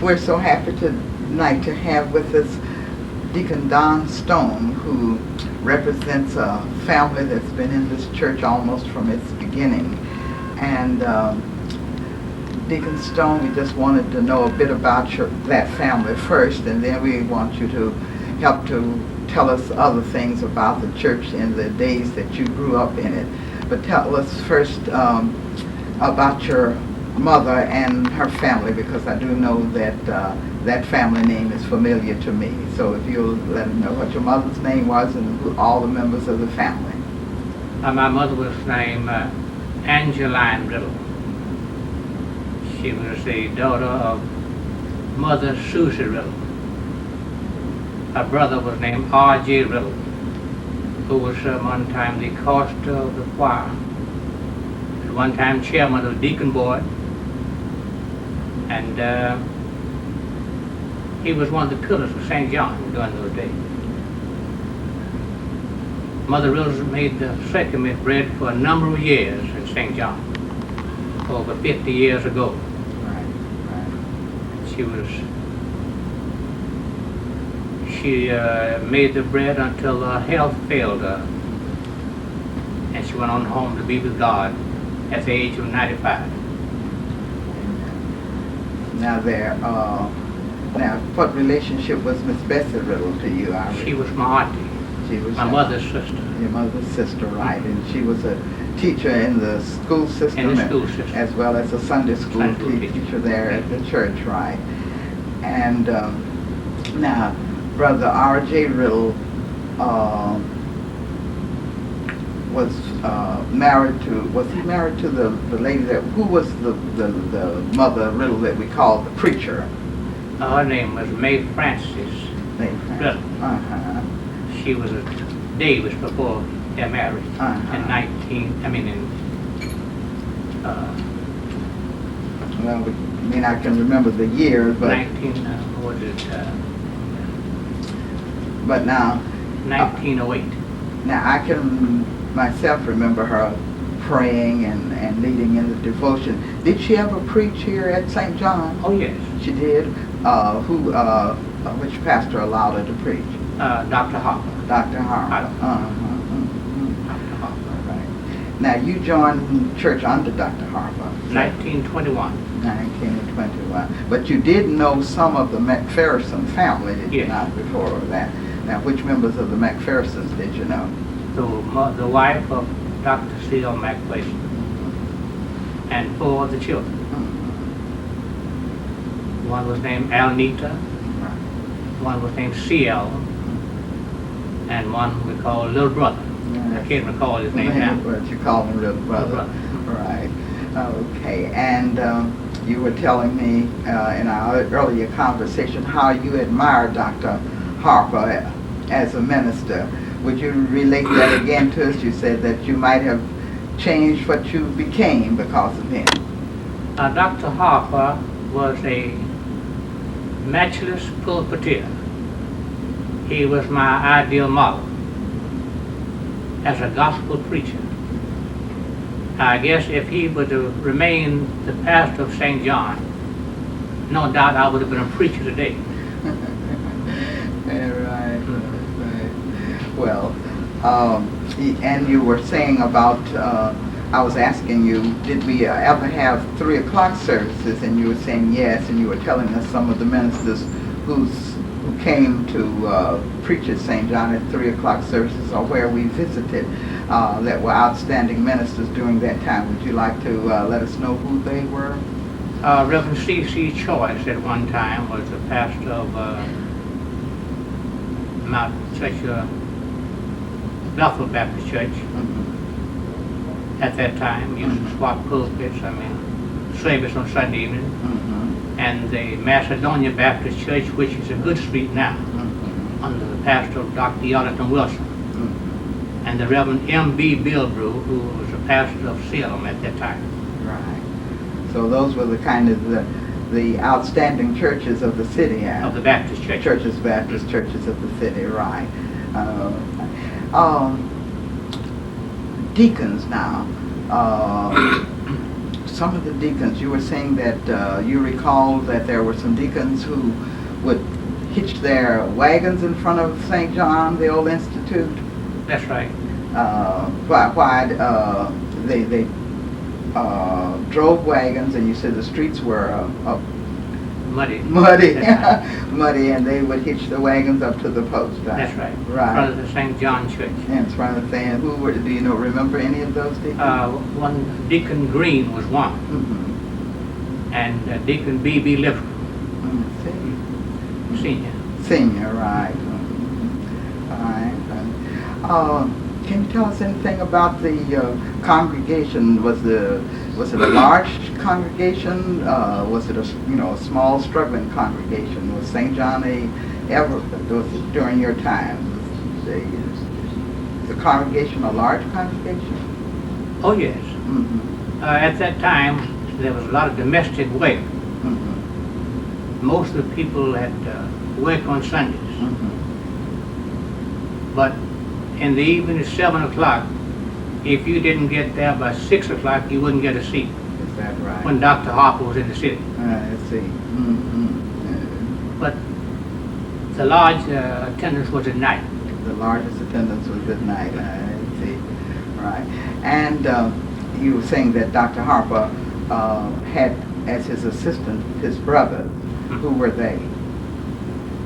We're so happy tonight to have with us Deacon Don Stone, who represents a family that's been in this church almost from its beginning. And Deacon Stone, we just wanted to know a bit about that family first, and then we want you to help to tell us other things about the church in the days that you grew up in it. But tell us first about your mother and her family, because I do know that that family name is familiar to me. So if you'll let me know what your mother's name was and who all the members of the family. My mother was named Angeline Riddle. She was the daughter of Mother Susie Riddle. Her brother was named R.J. Riddle, who was one time the chorister of the choir, at one time chairman of the Deacon Board, and he was one of the pillars of St. John during those days. Mother Riddle made the second bread for a number of years in St. John, over 50 years ago. Right. She made the bread until her health failed her, and she went on home to be with God at the age of 95. Now, what relationship was Miss Bessie Riddle to you? She was my auntie. She was my mother's sister. Your mother's sister, right? And she was a teacher in the school system, as well as a Sunday school teacher there at the church, right? And now, Brother R.J. Riddle was married to the lady who was the Mother Riddle that we called the preacher? Her name was May Francis Riddle. She was a Davis before they married in well, I can remember the year, but 1908. Now I can myself remember her praying and leading in the devotion. Did she ever preach here at St. John? Oh yes, she did. Which pastor allowed her to preach? Dr. Harper. Dr. Harper. Dr. Harper. Right. Now you joined church under Dr. Harper. 1921. 1921. But you did know some of the McPherson family, did you not, before that? Now, which members of the McPhersons did you know? The wife of Dr. C.L. McPherson, and 4 of the children. One was named Alnita, one was named C.L., and one we call Little Brother. I can't recall his name now. But you call him Little Brother. Right. Okay. And you were telling me in our earlier conversation how you admired Dr. Harper as a minister. Would you relate that again to us? You said that you might have changed what you became because of him. Dr. Harper was a matchless pulpiteer. He was my ideal model as a gospel preacher. I guess if he would have remained the pastor of St. John, no doubt I would have been a preacher today. Right. Well, and you were saying about, I was asking you, did we ever have 3 o'clock services? And you were saying yes, and you were telling us some of the ministers who came to preach at St. John at 3 o'clock services, or where we visited, that were outstanding ministers during that time. Would you like to let us know who they were? Reverend C.C. Choice at one time was the pastor of Mount Bethel Baptist Church. At that time, used to swap pulpits, service on Sunday evening. And the Macedonia Baptist Church, which is a good street now, under the pastor of Dr. Yonatan Wilson. And the Reverend M.B. Bilbrew, who was the pastor of Salem at that time. Right. So those were the kind of the outstanding churches of the city. Of the Baptist church. Baptist churches of the city, right. Deacons now. some of the deacons, you were saying that you recall that there were some deacons who would hitch their wagons in front of St. John, the old institute. That's right. Why they drove wagons, and you said the streets were Muddy. muddy, That's right. muddy, and they would hitch the wagons up to the post. That's right. Right. In front of the St. John Church. In front of the thing. Who were? Do you know? Remember any of those deacons? One Deacon Green was one, Mm-hmm. and Deacon B.B. Lipscomb, See. Senior. Senior, right. Mhm. All right. Can you tell us anything about the congregation? Was it a large congregation? Was it a small struggling congregation? Was St. John during your time? Was the congregation a large congregation? Oh yes. Mm-hmm. At that time, there was a lot of domestic work. Mm-hmm. Most of the people had work on Sundays. Mm-hmm. But in the evening at 7 o'clock, if you didn't get there by 6 o'clock, you wouldn't get a seat. Is that right? When Dr. Harper was in the city. I see. Mm-hmm. But the large attendance was at night. The largest attendance was at night. I see. Right. And you were saying that Dr. Harper had as his assistant his brother. Mm-hmm. Who were they?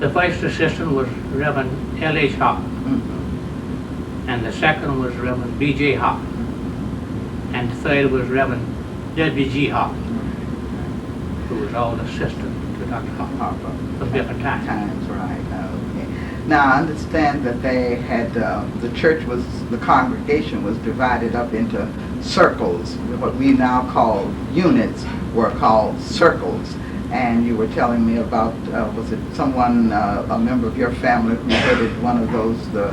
The first assistant was Reverend L.H. Harper, Mm-hmm. and the second was Reverend B.J. Harper, and the third was Reverend W.G. Harper, who was all assistant to Dr. Harper of different times. Right. Okay. Now I understand that they had the congregation was divided up into circles. What we now call units were called circles. And you were telling me about, was it someone, a member of your family who headed one of those, the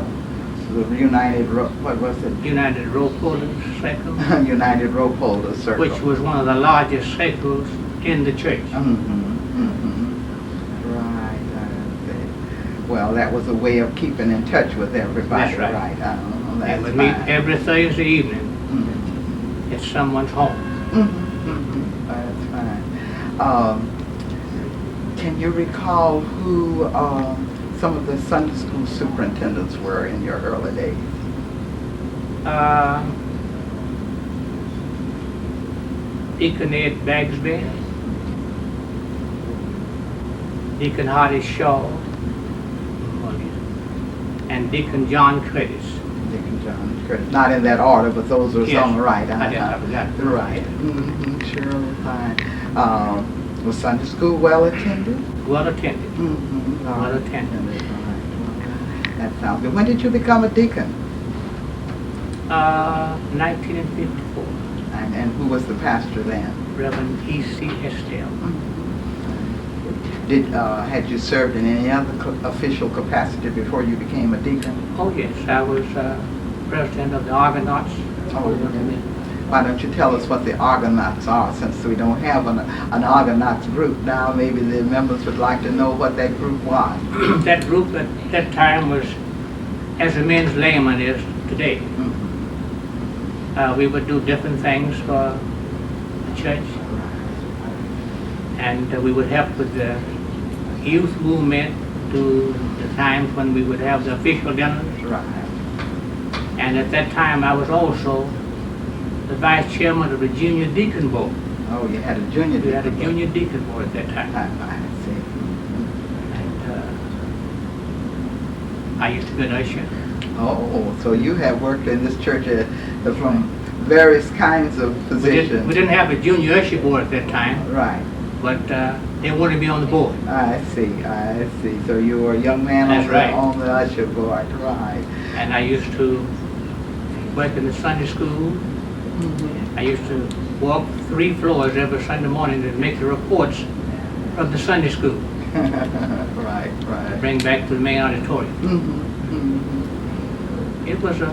United, what was it? United Rope Holders Circle, United Rope Holders Circle. which was one of the largest circles in the church. Mm-hmm, mm-hmm. Right. Well, that was a way of keeping in touch with everybody. That's right. Right. That's And we meet fine. every Thursday evening Mm-hmm. at someone's home. Mm-hmm. That's fine. Can you recall who some of the Sunday school superintendents were in your early days? Deacon Ed Bagsby, Deacon Hardy Shaw, and Deacon John Curtis. Deacon John Curtis. Not in that order, but those were Yes. some right. I forgot. Right. Mm-hmm. Sure. Fine. Was Sunday school well attended? Well attended. Mm-hmm. Well attended. Right. That sounds good. When did you become a deacon? 1954. And who was the pastor then? Reverend E.C. Estelle. Had you served in any other official capacity before you became a deacon? Oh yes, I was president of the Argonauts. Oh, really? Why don't you tell us what the Argonauts are, since we don't have an Argonauts group now? Maybe the members would like to know what that group was. That group at that time was as a men's layman is today. Mm-hmm. We would do different things for the church, and we would help with the youth movement to the times when we would have the official dinners. Right. And at that time I was also the vice chairman of the junior deacon board. Oh, you had a junior deacon. We had a junior deacon board at that time. I see. And I used to be an usher. Oh, so you have worked in this church from various kinds of positions. We didn't have a junior usher board at that time, Right. but they wanted me on the board. I see. So you were a young man That's right. on the usher board. Right. And I used to work in the Sunday school. Mm-hmm. I used to walk 3 floors every Sunday morning and make the reports from the Sunday school. Right. Bring back to the main auditorium. Mm-hmm. It was a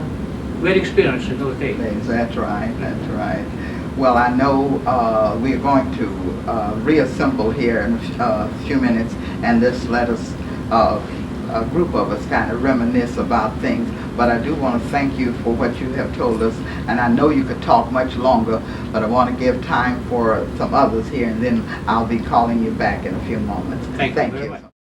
great experience in those days. That's right. Well, I know we're going to reassemble here in a few minutes, and just let us, a group of us, kind of reminisce about things. but I do want to thank you for what you have told us. And I know you could talk much longer, but I want to give time for some others here, and then I'll be calling you back in a few moments. Thank you very much.